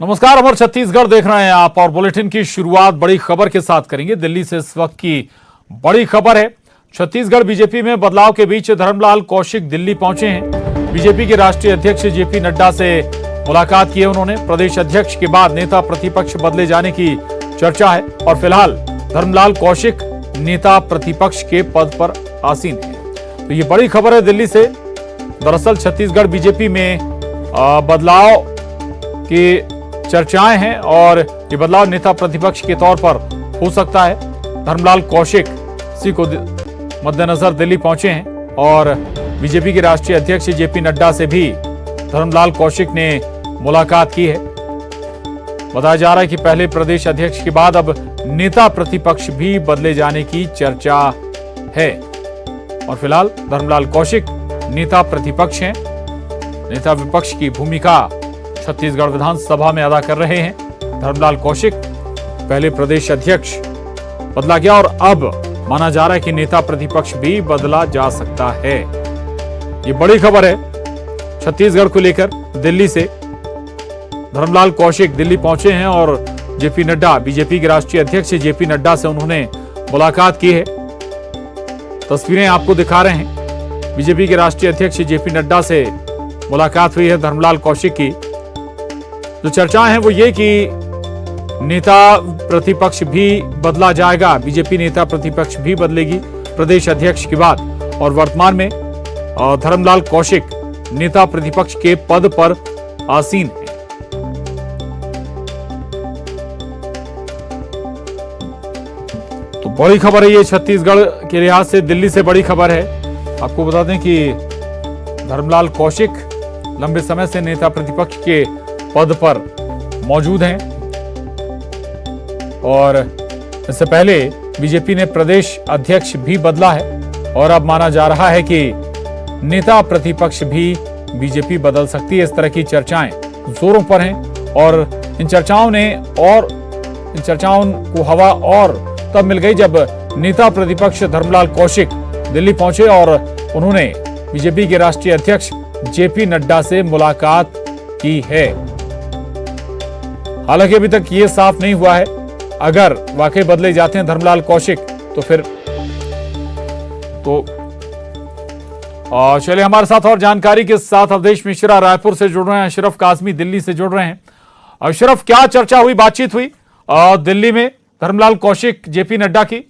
नमस्कार, अमर छत्तीसगढ़ देख रहे हैं आप और बुलेटिन की शुरुआत बड़ी खबर के साथ करेंगे। दिल्ली से इस वक्त की बड़ी खबर है। छत्तीसगढ़ बीजेपी में बदलाव के बीच धर्मलाल कौशिक दिल्ली पहुंचे हैं। बीजेपी के राष्ट्रीय अध्यक्ष जेपी नड्डा से मुलाकात की है उन्होंने। प्रदेश अध्यक्ष के बाद नेता प्रतिपक्ष बदले जाने की चर्चा है और फिलहाल धर्मलाल कौशिक नेता प्रतिपक्ष के पद पर आसीन है। तो ये बड़ी खबर है दिल्ली से। दरअसल छत्तीसगढ़ बीजेपी में बदलाव की चर्चाएं हैं और ये बदलाव नेता प्रतिपक्ष के तौर पर हो सकता है। धर्मलाल कौशिक इसी को मद्देनजर दिल्ली पहुंचे हैं और बीजेपी के राष्ट्रीय अध्यक्ष जेपी नड्डा से भी धर्मलाल कौशिक ने मुलाकात की है। बताया जा रहा है कि पहले प्रदेश अध्यक्ष के बाद अब नेता प्रतिपक्ष भी बदले जाने की चर्चा है और फिलहाल धर्मलाल कौशिक नेता प्रतिपक्ष हैं। नेता विपक्ष की भूमिका छत्तीसगढ़ विधानसभा में अदा कर रहे हैं। धर्मलाल कौशिक पहले प्रदेश अध्यक्ष बदला गया और अब माना जा रहा है कि नेता प्रतिपक्ष भी बदला जा सकता है। ये बड़ी खबर है छत्तीसगढ़ को लेकर। दिल्ली से धर्मलाल कौशिक दिल्ली पहुंचे हैं और जेपी नड्डा, बीजेपी के राष्ट्रीय अध्यक्ष जेपी नड्डा से उन्होंने मुलाकात की है। तस्वीरें आपको दिखा रहे हैं। बीजेपी के राष्ट्रीय अध्यक्ष जेपी नड्डा से मुलाकात हुई है धर्मलाल कौशिक की। जो चर्चाएं हैं वो ये कि नेता प्रतिपक्ष भी बदला जाएगा। बीजेपी नेता प्रतिपक्ष भी बदलेगी प्रदेश अध्यक्ष के बाद और वर्तमान में धर्मलाल कौशिक नेता प्रतिपक्ष के पद पर आसीन है। तो बड़ी खबर है ये, छत्तीसगढ़ के लिहाज से दिल्ली से बड़ी खबर है। आपको बता दें कि धर्मलाल कौशिक लंबे समय से नेता प्रतिपक्ष के पद पर मौजूद हैं और इससे पहले बीजेपी ने प्रदेश अध्यक्ष भी बदला है और अब माना जा रहा है कि नेता प्रतिपक्ष भी बीजेपी बदल सकती है। इस तरह की चर्चाएं जोरों पर हैं और इन चर्चाओं को हवा और तब मिल गई जब नेता प्रतिपक्ष धर्मलाल कौशिक दिल्ली पहुंचे और उन्होंने बीजेपी के राष्ट्रीय अध्यक्ष जेपी नड्डा से मुलाकात की है। हालांकि अभी तक ये साफ नहीं हुआ है अगर वाकई बदले जाते हैं धर्मलाल कौशिक तो फिर चलिए हमारे साथ और जानकारी के साथ अवधेश मिश्रा रायपुर से जुड़ रहे हैं, अशरफ काजमी दिल्ली से जुड़ रहे हैं। अशरफ, क्या चर्चा हुई, बातचीत हुई दिल्ली में धर्मलाल कौशिक जेपी नड्डा की?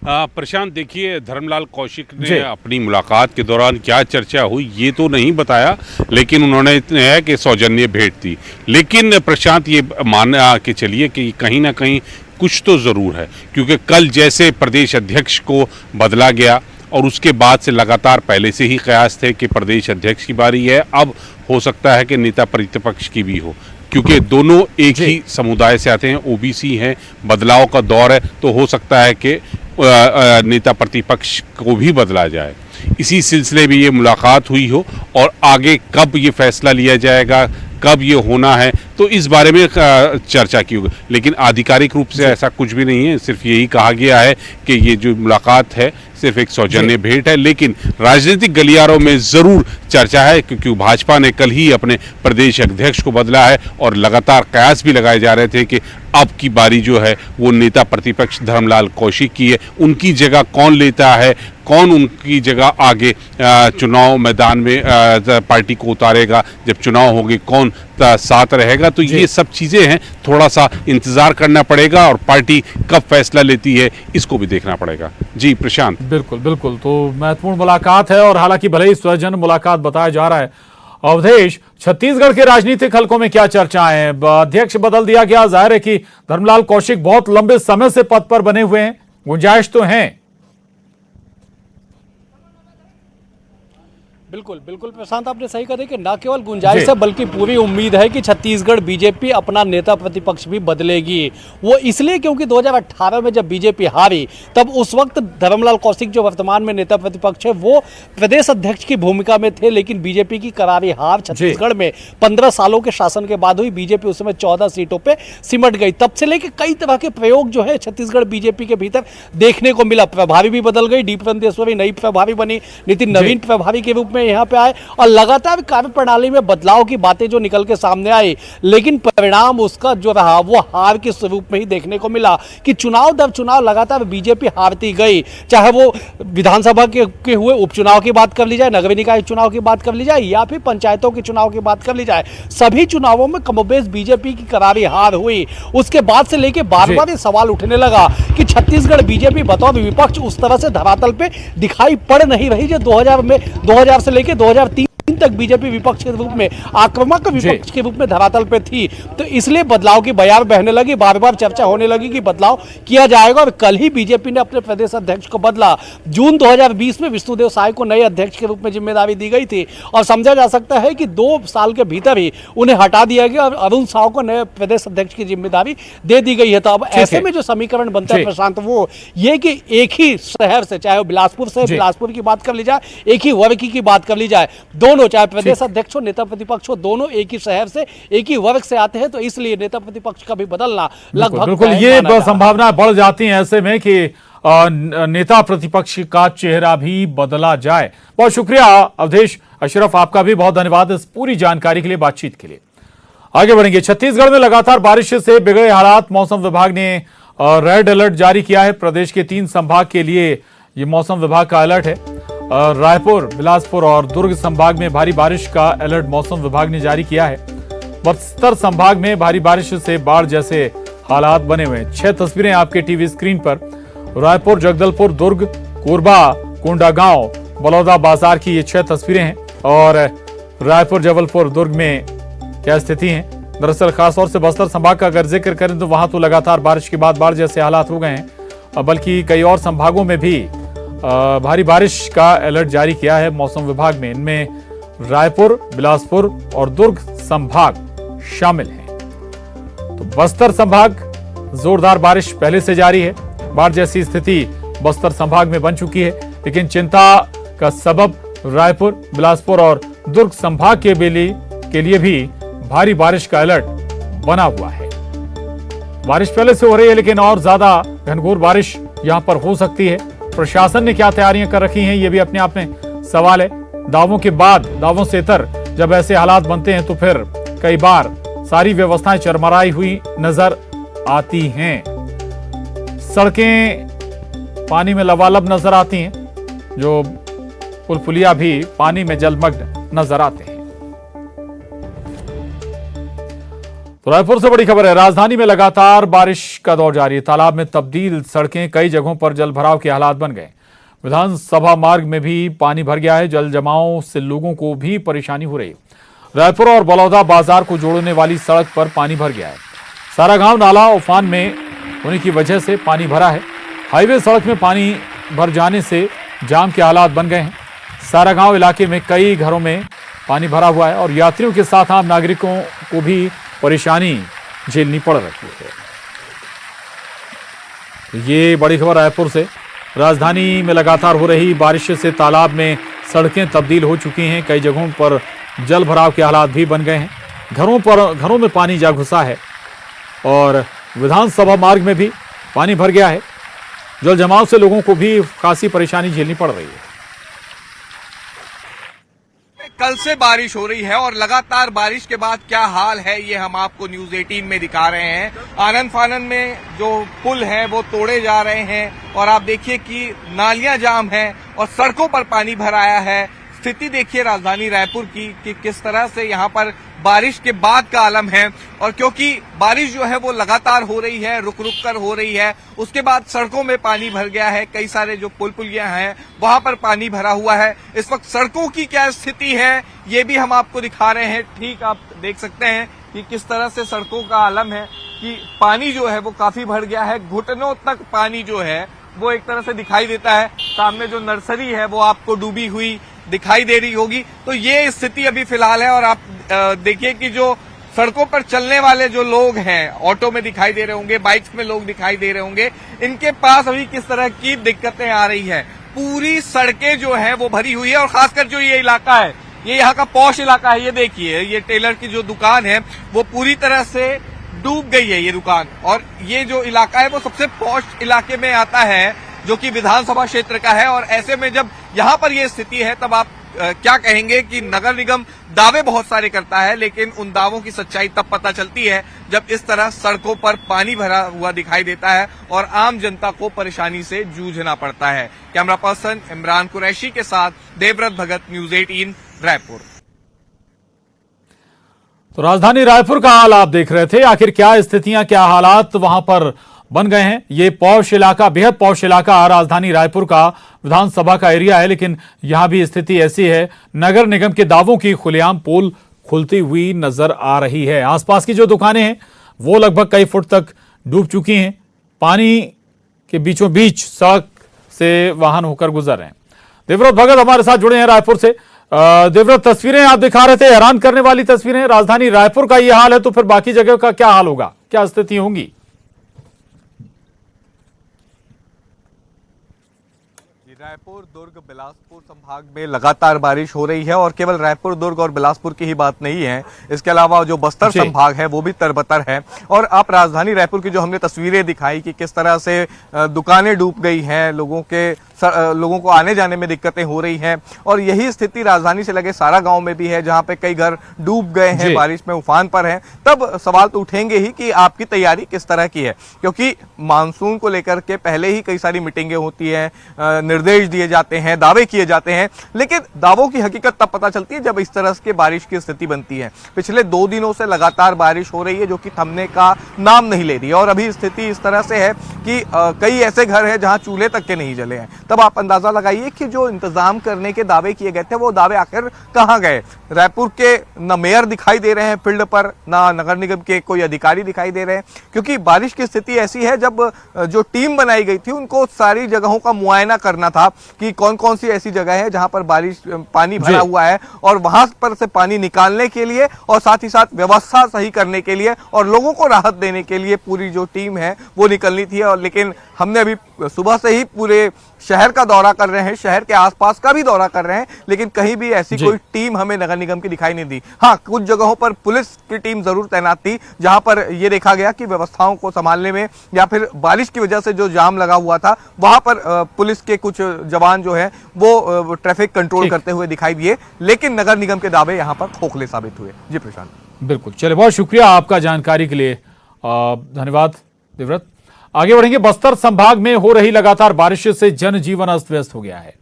प्रशांत, देखिए, धर्मलाल कौशिक ने अपनी मुलाकात के दौरान क्या चर्चा हुई ये तो नहीं बताया, लेकिन उन्होंने है कि सौजन्य भेंट थी। लेकिन प्रशांत, ये मान के चलिए कि कहीं ना कहीं कुछ तो ज़रूर है, क्योंकि कल जैसे प्रदेश अध्यक्ष को बदला गया और उसके बाद से लगातार पहले से ही कयास थे कि प्रदेश अध्यक्ष की बारी है, अब हो सकता है कि नेता प्रतिपक्ष की भी हो, क्योंकि दोनों एक ही समुदाय से आते हैं, ओबीसी हैं, बदलाव का दौर है, तो हो सकता है कि नेता प्रतिपक्ष को भी बदला जाए। इसी सिलसिले में ये मुलाकात हुई हो और आगे कब ये फैसला लिया जाएगा, कब ये होना है, तो इस बारे में चर्चा की होगी। लेकिन आधिकारिक रूप से ऐसा कुछ भी नहीं है, सिर्फ यही कहा गया है कि ये जो मुलाकात है सिर्फ एक सौजन्य भेंट है। लेकिन राजनीतिक गलियारों में ज़रूर चर्चा है, क्योंकि भाजपा ने कल ही अपने प्रदेश अध्यक्ष को बदला है और लगातार कयास भी लगाए जा रहे थे कि अब की बारी जो है वो नेता प्रतिपक्ष धर्मलाल कौशिक की है। उनकी जगह कौन लेता है, कौन उनकी जगह आगे चुनाव मैदान में पार्टी को उतारेगा, जब चुनाव होंगे कौन साथ रहेगा, तो ये सब चीज़ें हैं। थोड़ा सा इंतज़ार करना पड़ेगा और पार्टी कब फैसला लेती है इसको भी देखना पड़ेगा। जी प्रशांत। बिल्कुल बिल्कुल, तो महत्वपूर्ण मुलाकात है और हालांकि भले ही सौजन्य मुलाकात बताया जा रहा है। अवधेश, छत्तीसगढ़ के राजनीतिक हलकों में क्या चर्चाएं हैं? अध्यक्ष बदल दिया गया, जाहिर है कि धर्मलाल कौशिक बहुत लंबे समय से पद पर बने हुए हैं, गुंजाइश तो है। बिल्कुल बिल्कुल प्रशांत, आपने सही कहा कि न केवल गुंजाइश है बल्कि पूरी उम्मीद है कि छत्तीसगढ़ बीजेपी अपना नेता प्रतिपक्ष भी बदलेगी। वो इसलिए क्योंकि 2018 में जब बीजेपी हारी तब उस वक्त धर्मलाल कौशिक जो वर्तमान में नेता प्रतिपक्ष है वो प्रदेश अध्यक्ष की भूमिका में थे, लेकिन बीजेपी की करारी हार छत्तीसगढ़ में 15 सालों के शासन के बाद हुई। बीजेपी उस समय 14 सीटों पर सिमट गई। तब से लेकर कई तरह के प्रयोग जो है छत्तीसगढ़ बीजेपी के भीतर देखने को मिला। प्रभारी भी बदल गई, डी प्रदेश्वरी नई प्रभारी बनी, नितिन नवीन प्रभारी के रूप में में यहाँ पे आए और लगातार कार्य प्रणाली में बदलाव की बातें जो निकल के सामने आई, लेकिन परिणाम उसका जो रहा वो हार के स्वरूप में ही देखने को मिला कि चुनाव दर चुनाव लगातार बीजेपी हारती गई। चाहे वो विधानसभा के हुए उपचुनाव की बात कर ली जाए, नगर निकाय चुनाव की बात कर ली जाए या फिर पंचायतों के चुनाव की बात कर ली जाए, सभी चुनावों में कमोबेश बीजेपी की करारी हार हुई। उसके बाद से लेके बार बार ये सवाल उठने लगा कि छत्तीसगढ़ बीजेपी बतौर विपक्ष उस तरह से धरातल पे दिखाई पड़ नहीं रही जो 2000 से लेके 2003 तक बीजेपी विपक्ष के रूप में, आक्रामक विपक्ष के रूप में धरातल पे थी। तो इसलिए बदलाव की बयार बहने लगी, बार बार चर्चा होने लगी कि बदलाव किया जाएगा। और कल ही बीजेपी ने अपने प्रदेश अध्यक्ष को बदला। जून 2020 में विष्णुदेव साय को नए अध्यक्ष के रूप में जिम्मेदारी दी गई थी और समझा जा सकता है कि 2 साल के भीतर ही उन्हें हटा दिया गया और अरुण साव को नए प्रदेश अध्यक्ष की जिम्मेदारी दे दी गई है। तो अब ऐसे में जो समीकरण बनता है प्रशांत, वो ये कि एक ही शहर से, चाहे बिलासपुर से बिलासपुर की बात कर ली जाए, एक ही वर्ग की बात कर ली जाए, दोनों चाहे प्रदेश अध्यक्ष हो नेता प्रतिपक्ष हो, दोनों एक ही शहर से एक ही वर्ग से आते हैं। तो इसलिए नेता प्रतिपक्ष का भी बदलना लगभग बिल्कुल ये संभावना बढ़ जाती है ऐसे में कि नेता प्रतिपक्ष का चेहरा भी बदला जाए। बहुत शुक्रिया अवधेश अशरफ, आपका भी बहुत धन्यवाद इस पूरी जानकारी के लिए, बातचीत के लिए। आगे बढ़ेंगे। छत्तीसगढ़ में लगातार बारिश से बिगड़े हालात, मौसम विभाग ने रेड अलर्ट जारी किया है। प्रदेश के 3 संभाग के लिए ये मौसम विभाग का अलर्ट है। रायपुर, बिलासपुर और दुर्ग संभाग में भारी बारिश का अलर्ट मौसम विभाग ने जारी किया है। बस्तर संभाग में भारी बारिश से बाढ़ जैसे हालात बने हुए हैं। 6 तस्वीरें आपके टीवी स्क्रीन पर। रायपुर, जगदलपुर, दुर्ग, कोरबा, कोंडागांव, बलौदा बाजार की ये 6 तस्वीरें हैं। और रायपुर, जबलपुर, दुर्ग में क्या स्थिति है। दरअसल खासतौर से बस्तर संभाग का अगर जिक्र करें तो वहां तो लगातार बारिश के बाद बाढ़ जैसे हालात हो गए हैं, बल्कि कई और संभागों में भी भारी बारिश का अलर्ट जारी किया है मौसम विभाग में। इनमें रायपुर, बिलासपुर और दुर्ग संभाग शामिल हैं। तो बस्तर संभाग जोरदार बारिश पहले से जारी है। बाढ़ जैसी स्थिति बस्तर संभाग में बन चुकी है, लेकिन चिंता का सबब रायपुर, बिलासपुर और दुर्ग संभाग के लिए भी भारी बारिश का अलर्ट बना हुआ है। बारिश पहले से हो रही है, लेकिन और ज्यादा घनघोर बारिश यहां पर हो सकती है। प्रशासन ने क्या तैयारियां कर रखी हैं, ये भी अपने आप में सवाल है। दावों के बाद दावों से इतर जब ऐसे हालात बनते हैं तो फिर कई बार सारी व्यवस्थाएं चरमराई हुई नजर आती हैं। सड़कें पानी में लबालब नजर आती हैं, जो पुल पुलिया भी पानी में जलमग्न नजर आते हैं। तो रायपुर से बड़ी खबर है। राजधानी में लगातार बारिश का दौर जारी है। तालाब में तब्दील सड़कें, कई जगहों पर जल भराव के हालात बन गए। विधानसभा मार्ग में भी पानी भर गया है। जल जमाव से लोगों को भी परेशानी हो रही है। रायपुर और बलौदा बाजार को जोड़ने वाली सड़क पर पानी भर गया है। सारा गांव नाला उफान में होने की वजह से पानी भरा है। हाईवे सड़क में पानी भर जाने से जाम के हालात बन गए हैं। सारा गांव इलाके में कई घरों में पानी भरा हुआ है और यात्रियों के साथ आम नागरिकों को भी परेशानी झेलनी पड़ रही है। तो ये बड़ी खबर रायपुर से। राजधानी में लगातार हो रही बारिश से तालाब में सड़कें तब्दील हो चुकी हैं। कई जगहों पर जल भराव के हालात भी बन गए हैं। घरों में पानी जा घुसा है और विधानसभा मार्ग में भी पानी भर गया है। जल जमाव से लोगों को भी खासी परेशानी झेलनी पड़ रही है। कल से बारिश हो रही है और लगातार बारिश के बाद क्या हाल है ये हम आपको न्यूज 18 में दिखा रहे हैं। आनन फानन में जो पुल हैं वो तोड़े जा रहे हैं और आप देखिए कि नालियां जाम हैं और सड़कों पर पानी भर आया है। स्थिति देखिए राजधानी रायपुर की कि किस तरह से यहाँ पर बारिश के बाद का आलम है। और क्योंकि बारिश जो है वो लगातार हो रही है, रुक रुक कर हो रही है, उसके बाद सड़कों में पानी भर गया है। कई सारे जो पुल पुलियां हैं वहां पर पानी भरा हुआ है। इस वक्त सड़कों की क्या स्थिति है ये भी हम आपको दिखा रहे हैं। ठीक आप देख सकते हैं कि किस तरह से सड़कों का आलम है कि पानी जो है वो काफी भर गया है। घुटनों तक पानी जो है वो एक तरह से दिखाई देता है। सामने जो नर्सरी है वो आपको डूबी हुई दिखाई दे रही होगी। तो ये स्थिति अभी फिलहाल है। और आप देखिए कि जो सड़कों पर चलने वाले जो लोग हैं, ऑटो में दिखाई दे रहे होंगे, बाइक्स में लोग दिखाई दे रहे होंगे, इनके पास अभी किस तरह की दिक्कतें आ रही है। पूरी सड़कें जो है वो भरी हुई है और खासकर जो ये इलाका है, ये यहाँ का पॉश इलाका है। ये देखिए, ये टेलर की जो दुकान है वो पूरी तरह से डूब गई है ये दुकान। और ये जो इलाका है वो सबसे पॉश इलाके में आता है जो कि विधानसभा क्षेत्र का है। और ऐसे में जब यहाँ पर ये स्थिति है तब आप क्या कहेंगे कि नगर निगम दावे बहुत सारे करता है, लेकिन उन दावों की सच्चाई तब पता चलती है जब इस तरह सड़कों पर पानी भरा हुआ दिखाई देता है और आम जनता को परेशानी से जूझना पड़ता है। कैमरा पर्सन इमरान कुरैशी के साथ देवव्रत भगत, न्यूज 18 रायपुर। तो राजधानी रायपुर का हाल आप देख रहे थे। आखिर क्या स्थितियां, क्या हालात वहां पर बन गए हैं। ये पौष इलाका, बेहद पौष इलाका राजधानी रायपुर का विधानसभा का एरिया है, लेकिन यहां भी स्थिति ऐसी है। नगर निगम के दावों की खुलेआम पोल खुलती हुई नजर आ रही है। आसपास की जो दुकानें हैं वो लगभग कई फुट तक डूब चुकी हैं। पानी के बीचों बीच सड़क से वाहन होकर गुजर रहे हैं। देवव्रत भगत हमारे साथ जुड़े हैं रायपुर से। देवव्रत, तस्वीरें आप दिखा रहे थे, हैरान करने वाली तस्वीरें। राजधानी रायपुर का ये हाल है तो फिर बाकी जगह का क्या हाल होगा, क्या स्थिति होंगी? रायपुर, दुर्ग, बिलासपुर संभाग में लगातार बारिश हो रही है और केवल रायपुर, दुर्ग और बिलासपुर की ही बात नहीं है। इसके अलावा जो बस्तर संभाग है वो भी तरबतर है। और आप राजधानी रायपुर की जो हमने तस्वीरें दिखाई कि किस तरह से दुकानें डूब गई हैं, लोगों को आने जाने में दिक्कतें हो रही हैं। और यही स्थिति राजधानी से लगे सारा गांव में भी है, जहां पे कई घर डूब गए हैं, बारिश में उफान पर हैं। तब सवाल तो उठेंगे ही कि आपकी तैयारी किस तरह की है, क्योंकि मानसून को लेकर के पहले ही कई सारी मीटिंगें होती हैं, निर्देश दिए जाते हैं, दावे किए जाते हैं, लेकिन दावों की हकीकत तब पता चलती है जब इस तरह की बारिश की स्थिति बनती है। पिछले 2 दिनों से लगातार बारिश हो रही है जो कि थमने का नाम नहीं ले रही है। और अभी स्थिति इस तरह से है कि कई ऐसे घर हैं जहां चूल्हे तक के नहीं जले हैं। तब आप अंदाजा लगाइए कि जो इंतजाम करने के दावे किए गए थे वो दावे आखिर कहां गए। रायपुर के न मेयर दिखाई दे रहे हैं फील्ड पर, ना नगर निगम के कोई अधिकारी दिखाई दे रहे हैं, क्योंकि बारिश की स्थिति ऐसी है जब जो टीम बनाई गई थी उनको सारी जगहों का मुआयना करना था कि कौन कौन सी ऐसी जगह है जहां पर बारिश पानी भरा हुआ है और वहां पर से पानी निकालने के लिए और साथ ही साथ व्यवस्था सही करने के लिए और लोगों को राहत देने के लिए पूरी जो टीम है वो निकलनी थी। और लेकिन हमने अभी सुबह से ही पूरे शहर का दौरा कर रहे हैं, शहर के आसपास का भी दौरा कर रहे हैं, लेकिन कहीं भी ऐसी कोई टीम हमें नगर निगम की दिखाई नहीं दी। हाँ, कुछ जगहों पर पुलिस की टीम जरूर तैनात थी जहां पर यह देखा गया कि व्यवस्थाओं को संभालने में या फिर बारिश की वजह से जो जाम लगा हुआ था वहां पर पुलिस के कुछ जवान जो है वो ट्रैफिक कंट्रोल करते हुए दिखाई दिए, लेकिन नगर निगम के दावे यहां पर खोखले साबित हुए। जी प्रशांत। बिल्कुल, चलिए, बहुत शुक्रिया आपका जानकारी के लिए, धन्यवाद देवव्रत। आगे बढ़ेंगे। बस्तर संभाग में हो रही लगातार बारिश से जनजीवन अस्त व्यस्त हो गया है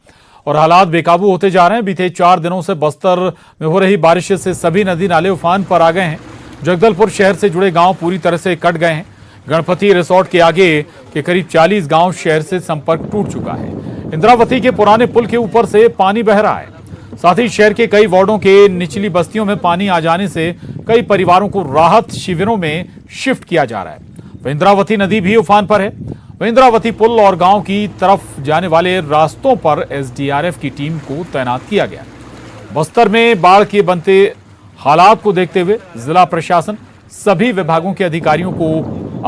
और हालात बेकाबू होते जा रहे हैं। बीते 4 दिनों से बस्तर में हो रही बारिश से सभी नदी नाले उफान पर आ गए हैं। जगदलपुर शहर से जुड़े गांव पूरी तरह से कट गए हैं। गणपति रिसोर्ट के आगे के करीब 40 गांव शहर से संपर्क टूट चुका है। इंद्रावती के पुराने पुल के ऊपर से पानी बह रहा है। साथ ही शहर के कई वार्डों के निचली बस्तियों में पानी आ जाने से कई परिवारों को राहत शिविरों में शिफ्ट किया जा रहा है। इंद्रावती नदी भी उफान पर है। इंद्रावती पुल और गांव की तरफ जाने वाले रास्तों पर एसडीआरएफ की टीम को तैनात किया गया। बस्तर में बाढ़ के बनते हालात को देखते हुए जिला प्रशासन सभी विभागों के अधिकारियों को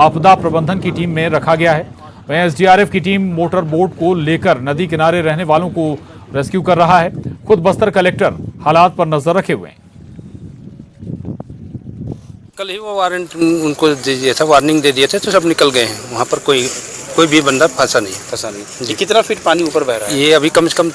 आपदा प्रबंधन की टीम में रखा गया है। वहीं एसडीआरएफ की टीम मोटर बोट को लेकर नदी किनारे रहने वालों को रेस्क्यू कर रहा है। खुद बस्तर कलेक्टर हालात पर नजर रखे हुए हैं। कल ही वो वारंट उनको दे दिया था, वार्निंग दे दिए थे, तो सब निकल गए हैं। वहाँ पर कोई भी बंदा फंसा नहीं। जी, कितना फीट पानी ऊपर बह रहा है? ये अभी कम से कम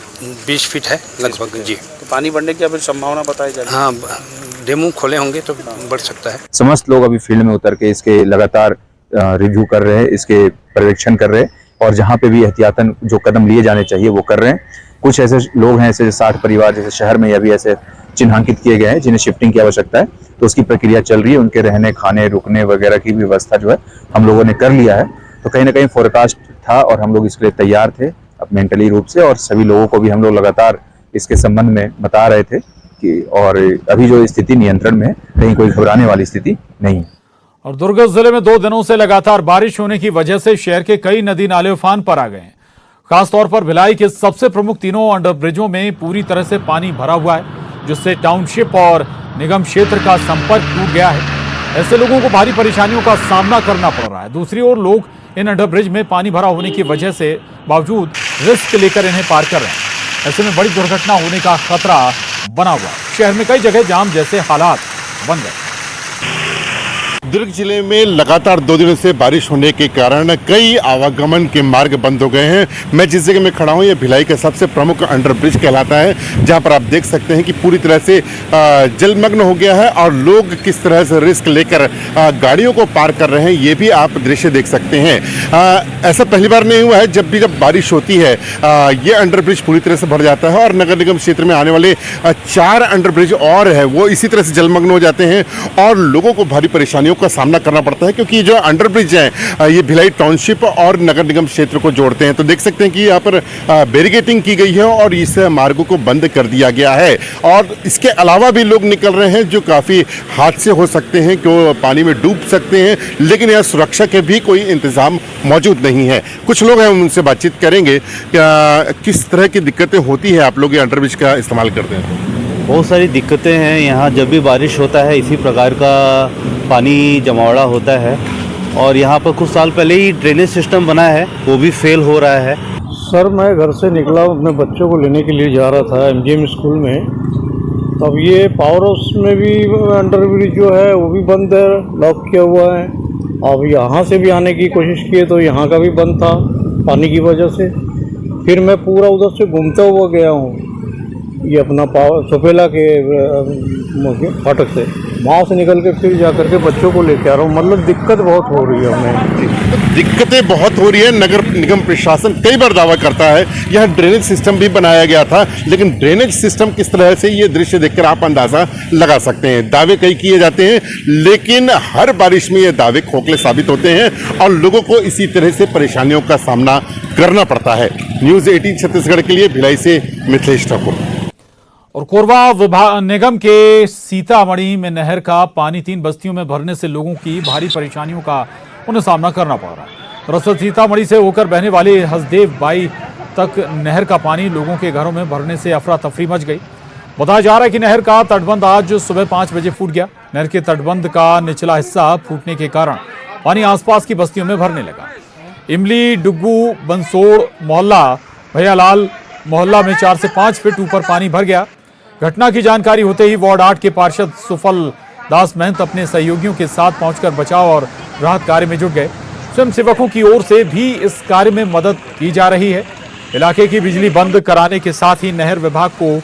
20 फीट है लगभग। जी, तो पानी बढ़ने की अभी संभावना बताई जा रही है? हाँ, डेमू खोले होंगे तो बढ़ सकता है। समस्त लोग अभी फील्ड में उतर के इसके लगातार रिव्यू कर रहे हैं, इसके पर्यवेक्षण कर रहे हैं और जहाँ पे भी एहतियातन जो कदम लिए जाने चाहिए वो कर रहे हैं। कुछ ऐसे लोग हैं, ऐसे 60 परिवार जैसे शहर में अभी ऐसे चिन्हांकित किए गए हैं जिन्हें शिफ्टिंग की आवश्यकता है, तो उसकी प्रक्रिया चल रही है। उनके रहने, खाने, रुकने वगैरह की व्यवस्था जो है हम लोगों ने कर लिया है। तो कहीं ना कहीं फोरकास्ट था और हम लोग इसके लिए तैयार थे अब मेंटली रूप से, और सभी लोगों को भी हम लोग लगातार इसके संबंध में बता रहे थे कि और अभी जो स्थिति नियंत्रण में है, कहीं कोई घबराने वाली स्थिति नहीं है। और दुर्ग जिले में 2 दिनों से लगातार बारिश होने की वजह से शहर के कई नदी नाले उफान पर आ गए हैं। खासतौर पर भिलाई के सबसे प्रमुख तीनों अंडरब्रिजों में पूरी तरह से पानी भरा हुआ है, जिससे टाउनशिप और निगम क्षेत्र का संपर्क टूट गया है। ऐसे लोगों को भारी परेशानियों का सामना करना पड़ रहा है। दूसरी ओर लोग इन अंडरब्रिज में पानी भरा होने की वजह से बावजूद रिस्क लेकर इन्हें पार कर रहे हैं। ऐसे में बड़ी दुर्घटना होने का खतरा बना हुआ है। शहर में कई जगह जाम जैसे हालात बन गए। दुर्ग जिले में लगातार 2 दिनों से बारिश होने के कारण कई आवागमन के मार्ग बंद हो गए हैं। मैं जिस जगह में खड़ा हूँ ये भिलाई का सबसे प्रमुख अंडरब्रिज कहलाता है, जहां पर आप देख सकते हैं कि पूरी तरह से जलमग्न हो गया है और लोग किस तरह से रिस्क लेकर गाड़ियों को पार कर रहे हैं ये भी आप दृश्य देख सकते हैं। ऐसा पहली बार नहीं हुआ है। जब बारिश होती है ये अंडरब्रिज पूरी तरह से भर जाता है और नगर निगम क्षेत्र में आने वाले 4 अंडरब्रिज और है वो इसी तरह से जलमग्न हो जाते हैं और लोगों को भारी परेशानियों का सामना करना पड़ता है, क्योंकि जो अंडरब्रिज है ये भिलाई टाउनशिप और नगर निगम क्षेत्र को जोड़ते हैं। तो देख सकते हैं कि यहाँ पर बैरिकेटिंग की गई है और इस मार्गों को बंद कर दिया गया है और इसके अलावा भी लोग निकल रहे हैं जो काफ़ी हादसे हो सकते हैं, क्यों पानी में डूब सकते हैं, लेकिन यहाँ सुरक्षा के भी कोई इंतजाम मौजूद नहीं है। कुछ लोग हैं उनसे बातचीत करेंगे, किस तरह की दिक्कतें होती है आप लोग ये अंडरब्रिज का इस्तेमाल करते हैं तो? बहुत सारी दिक्कतें हैं यहाँ। जब भी बारिश होता है इसी प्रकार का पानी जमावड़ा होता है और यहाँ पर कुछ साल पहले ही ड्रेनेज सिस्टम बना है वो भी फेल हो रहा है। सर मैं घर से निकला, अपने बच्चों को लेने के लिए जा रहा था MGM स्कूल में, तब ये पावर हाउस में भी अंडरब्रिज जो है वो भी बंद है, लॉक किया हुआ है। अब यहाँ से भी आने की कोशिश की तो यहाँ का भी बंद था पानी की वजह से। फिर मैं पूरा उधर से घूमता हुआ गया हूँ ये अपना सुपेला के फाटक से, वहाँ से निकल के फिर जा करके बच्चों को लेके आ रहा हूँ। मतलब दिक्कत बहुत हो रही है हमें। दिक्कतें बहुत हो रही है। नगर निगम प्रशासन कई बार दावा करता है यहाँ ड्रेनेज सिस्टम भी बनाया गया था, लेकिन ड्रेनेज सिस्टम किस तरह से ये दृश्य देखकर आप अंदाजा लगा सकते हैं। दावे कई किए जाते हैं लेकिन हर बारिश में ये दावे खोखले साबित होते हैं और लोगों को इसी तरह से परेशानियों का सामना करना पड़ता है। न्यूज़ 18 छत्तीसगढ़ के लिए भिलाई से मिथिलेश ठाकुर। और कोरबा निगम के सीतामढ़ी में नहर का पानी 3 बस्तियों में भरने से लोगों की भारी परेशानियों का उन्हें सामना करना पड़ रहा है। दरअसल सीतामढ़ी से होकर बहने वाली हसदेव बाई तक नहर का पानी लोगों के घरों में भरने से अफरा तफरी मच गई। बताया जा रहा है कि नहर का तटबंध आज सुबह 5 बजे फूट गया। नहर के तटबंध का निचला हिस्सा फूटने के कारण पानी आसपास की बस्तियों में भरने लगा। इमली, डुग्गू, बंसोड़ मोहल्ला, भैयालाल मोहल्ला में 4 से 5 फीट ऊपर पानी भर गया। घटना की जानकारी होते ही वार्ड 8 के पार्षद सुफल दास महंत अपने सहयोगियों के साथ पहुंचकर बचाव और राहत कार्य में जुट गए। स्वयं सेवकों की ओर से भी इस कार्य में मदद की जा रही है। इलाके की बिजली बंद कराने के साथ ही नहर विभाग को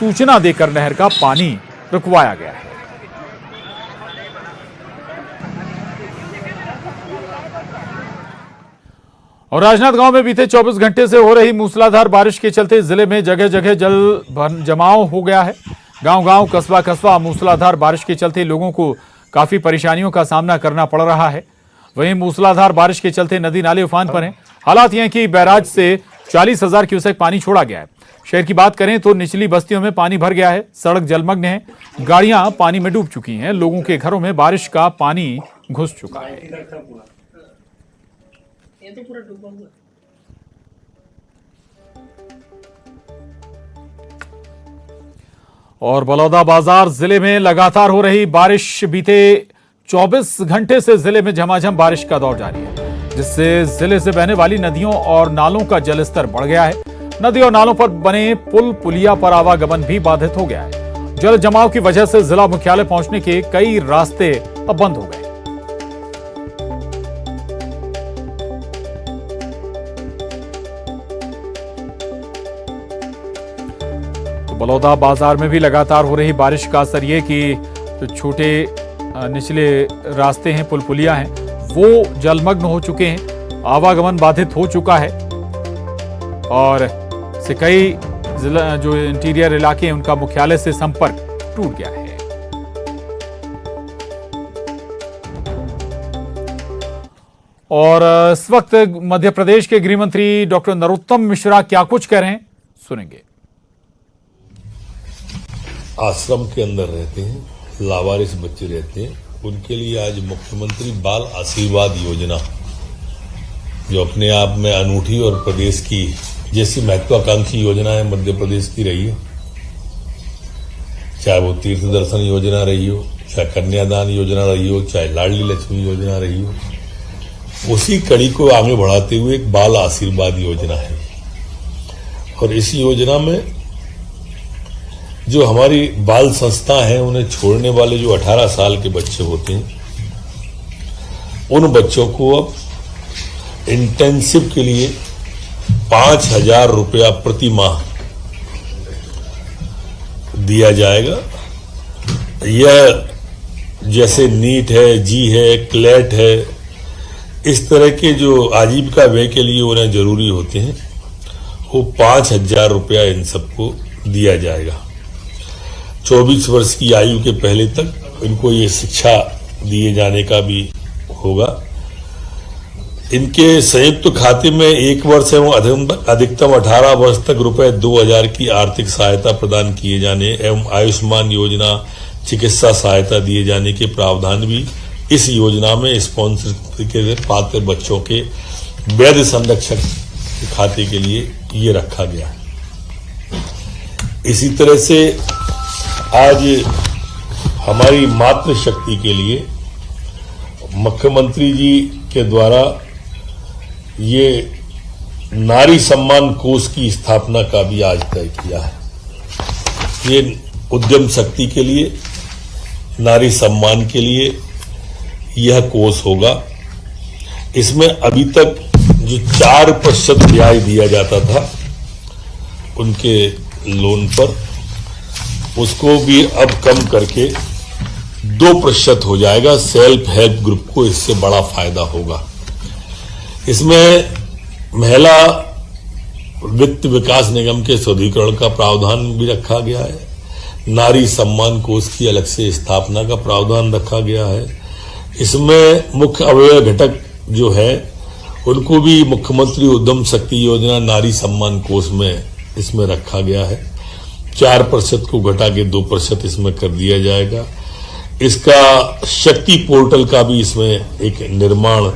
सूचना देकर नहर का पानी रुकवाया गया है। और राजनांदगांव में बीते 24 घंटे से हो रही मूसलाधार बारिश के चलते जिले में जगह जगह जल जमाव हो गया है। गांव-गांव, कस्बा-कस्बा मूसलाधार बारिश के चलते लोगों को काफी परेशानियों का सामना करना पड़ रहा है। वहीं मूसलाधार बारिश के चलते नदी नाले उफान पर हैं। हालात यह कि बैराज से 40,000 क्यूसेक पानी छोड़ा गया है। शहर की बात करें तो निचली बस्तियों में पानी भर गया है, सड़क जलमग्न है, गाड़ियां पानी में डूब चुकी हैं, लोगों के घरों में बारिश का पानी घुस चुका है। तो पूरा डूबा हुआ और बलौदाबाजार जिले में लगातार हो रही बारिश, बीते 24 घंटे से जिले में झमाझम बारिश का दौर जारी है, जिससे जिले से बहने वाली नदियों और नालों का जलस्तर बढ़ गया है। नदी और नालों पर बने पुल पुलिया पर आवागमन भी बाधित हो गया है। जल जमाव की वजह से जिला मुख्यालय पहुंचने के कई रास्ते अब बंद हो गए। बलौदा बाजार में भी लगातार हो रही बारिश का असर ये कि छोटे निचले रास्ते हैं, पुल पुलिया हैं, वो जलमग्न हो चुके हैं, आवागमन बाधित हो चुका है और से कई जिला जो इंटीरियर इलाके हैं उनका मुख्यालय से संपर्क टूट गया है। और इस वक्त मध्य प्रदेश के गृह मंत्री डॉक्टर नरोत्तम मिश्रा क्या कुछ कह रहे हैं, सुनेंगे। आश्रम के अंदर रहते हैं, लावारिस बच्चे रहते हैं, उनके लिए आज मुख्यमंत्री बाल आशीर्वाद योजना, जो अपने आप में अनूठी और प्रदेश की जैसी महत्वाकांक्षी योजना है मध्य प्रदेश की रही है, चाहे वो तीर्थ दर्शन योजना रही हो, चाहे कन्यादान योजना रही हो, चाहे लाडली लक्ष्मी योजना रही हो, उसी कड़ी को आगे बढ़ाते हुए एक बाल आशीर्वाद योजना है। और इस योजना में जो हमारी बाल संस्था है उन्हें छोड़ने वाले जो 18 साल के बच्चे होते हैं उन बच्चों को अब इंटेंसिव के लिए 5,000 रुपया प्रति माह दिया जाएगा। यह जैसे नीट है, जी है, क्लेट है, इस तरह के जो आजीविका व्यय के लिए उन्हें जरूरी होते हैं, वो 5,000 रुपया इन सबको दिया जाएगा। 24 वर्ष की आयु के पहले तक इनको ये शिक्षा दिए जाने का भी होगा। इनके संयुक्त खाते में 1 वर्ष एवं अधिकतम 18 वर्ष तक रुपए 2,000 की आर्थिक सहायता प्रदान किए जाने एवं आयुष्मान योजना चिकित्सा सहायता दिए जाने के प्रावधान भी इस योजना में स्पॉन्सर के पात्र बच्चों के वैध संरक्षक के खाते के लिए ये रखा गया है। इसी तरह से आज हमारी मातृशक्ति के लिए मुख्यमंत्री जी के द्वारा ये नारी सम्मान कोष की स्थापना का भी आज तय किया है। ये उद्यम शक्ति के लिए, नारी सम्मान के लिए यह कोष होगा। इसमें अभी तक जो 4% ब्याज दिया जाता था उनके लोन पर, उसको भी अब कम करके 2% हो जाएगा। सेल्फ हेल्प ग्रुप को इससे बड़ा फायदा होगा। इसमें महिला वित्त विकास निगम के सुदृढ़ीकरण का प्रावधान भी रखा गया है। नारी सम्मान कोष की अलग से स्थापना का प्रावधान रखा गया है। इसमें मुख्य अवयव घटक जो है उनको भी मुख्यमंत्री उद्यम शक्ति योजना नारी सम्मान कोष में इसमें रखा गया है। 4% को घटा के 2% इसमें कर दिया जाएगा। इसका शक्ति पोर्टल का भी इसमें एक निर्माण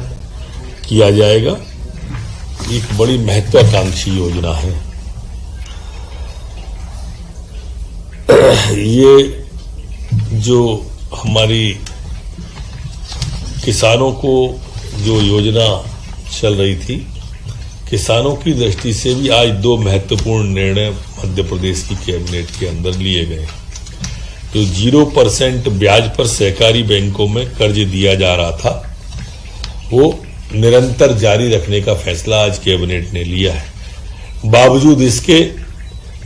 किया जाएगा। एक बड़ी महत्वाकांक्षी योजना है। ये जो हमारी किसानों को जो योजना चल रही थी, किसानों की दृष्टि से भी आज 2 महत्वपूर्ण निर्णय मध्य प्रदेश की कैबिनेट के अंदर लिए गए। जो 0% ब्याज पर सहकारी बैंकों में कर्ज दिया जा रहा था, वो निरंतर जारी रखने का फैसला आज कैबिनेट ने लिया है। बावजूद इसके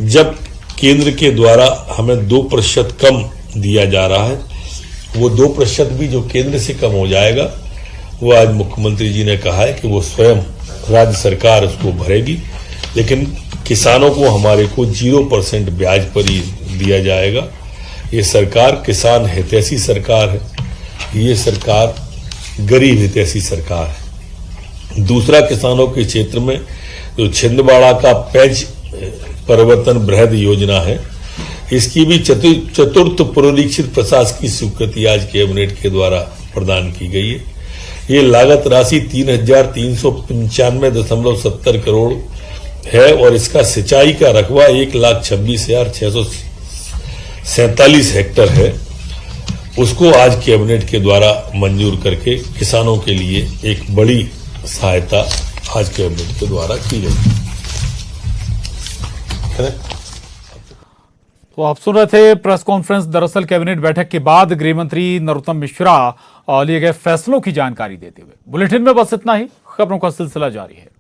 जब केंद्र के द्वारा हमें 2% कम दिया जा रहा है, वो 2% भी जो केंद्र से कम हो जाएगा, वो आज मुख्यमंत्री जी ने कहा है कि वो स्वयं राज्य सरकार उसको भरेगी, लेकिन किसानों को हमारे को 0% ब्याज पर ही दिया जाएगा। ये सरकार किसान हितैषी सरकार है। ये सरकार गरीब हितैषी सरकार है। दूसरा, किसानों के क्षेत्र में जो छिंदवाड़ा का पैच परिवर्तन बृहद योजना है, इसकी भी चतुर्थ पुनरीक्षित प्रशासकीय स्वीकृति आज कैबिनेट के द्वारा प्रदान की गई है। ये लागत राशि 3,395.70 करोड़ है और इसका सिंचाई का रकबा 1,26,647 हेक्टेयर है। उसको आज कैबिनेट के द्वारा मंजूर करके किसानों के लिए एक बड़ी सहायता आज कैबिनेट के द्वारा की गई। तो आप सुन रहे थे प्रेस कॉन्फ्रेंस। दरअसल कैबिनेट बैठक के बाद गृह मंत्री नरोत्तम मिश्रा लिए गए फैसलों की जानकारी देते हुए। बुलेटिन में बस इतना ही। खबरों का सिलसिला जारी है।